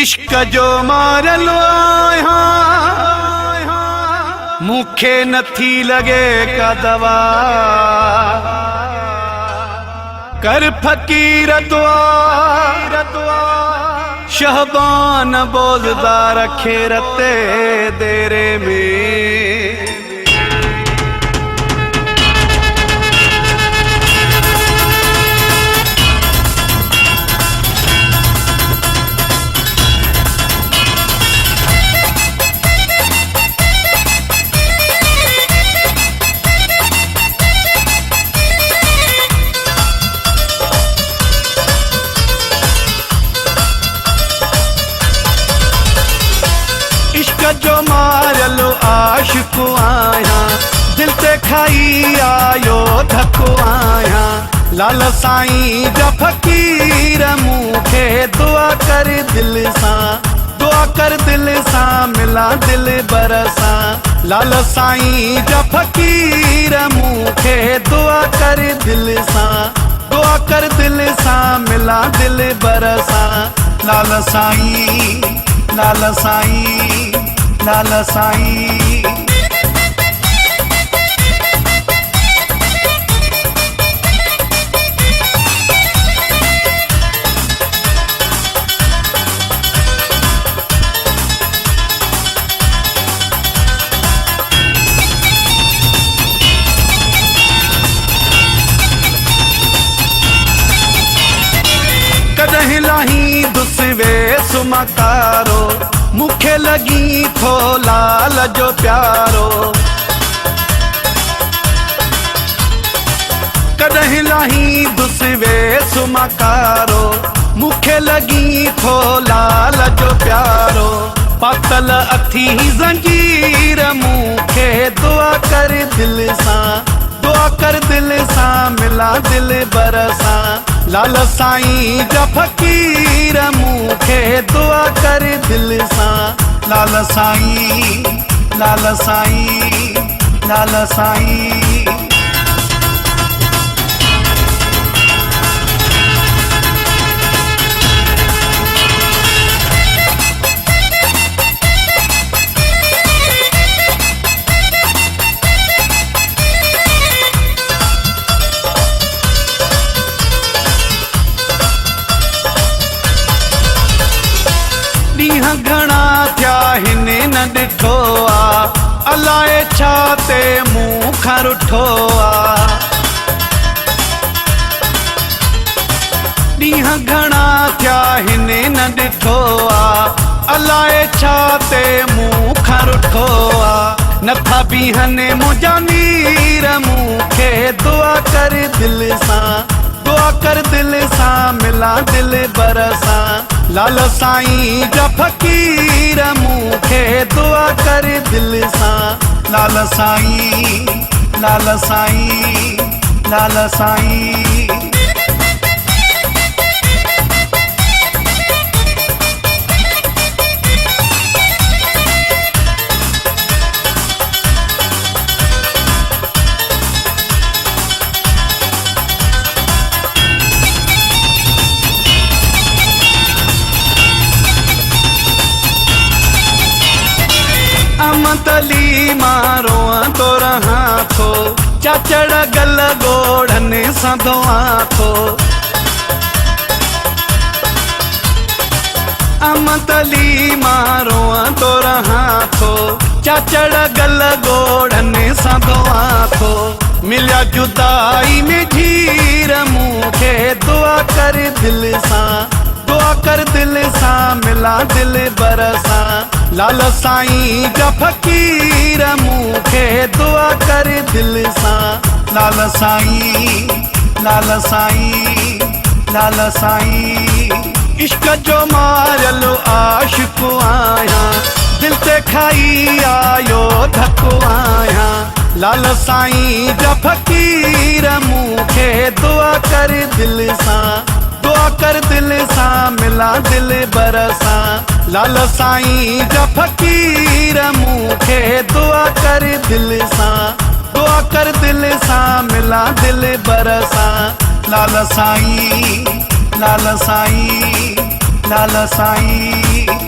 इश्क जो मारलो आया मुखे नथी लगे का दवा कर फकीर दुआ शहबान बोलदा रखे रते देरे में जो मारलो आशिकु आया दिल ते खाई आयो धको आया लाल साईं जा फकीर मुखे दुआ कर दिल सा मिला दिल बरसा लाल साईं जा फकीर मुखे दुआ कर दिल सा मिला दिल बरसा लाल साईं लाल साईं लाल साईं कदहीं लाही दुसवे सुमकारो मुखे लगी थो लाल जो प्यारो कदहीं लाही दुसवे सुमकारो मुखे लगी थो लाल जो प्यारो पातल अथी जंजीर मुखे दुआ कर दिल सा मिला दिल बरसा लाल साईं जा फकीर मुखे दुआ कर दिल सा लाल साईं लाल साईं लाल साईं घणा थिया हिने न ॾिठो आ अलाए छा ते मूं खां रुठो आ ॾींहं घणा थिया हिने न ॾिठो आ अलाए छा ते मूं खां रुठो आ नथा बीहने मुंहिंजा नीर मूंखे दुआ कर दिल सा मिला दिल बरसा लाल साईं जा फकीर मुखे दुआ कर दिल सा लाल साईं लाल साईं लाल साईं अमतली मारो तो रहा थो चाचड़ गल गोड़ने सदोआ थो अमतली मारो तो रहा थो चाचड़ गल गोड़ने सदोआ थो मिलिया जुदाई में धीर मुखे दुआ कर दिल सा मिला दिल बरसा लाल साईं जा फकीर मुखे दुआ कर दिल सा लाल साईं लाल साईं लाल साईं इश्क जो मारलो आशिकु आया दिल ते खाई आयो धको आया लाल साईं जा फकीर मुखे दुआ कर दिल सा मिला दिल बरसा लाल साईं जा फकीर मुखे दुआ कर दिल सा मिला दिल बरसा लाल साईं लाल साईं लाल साईं।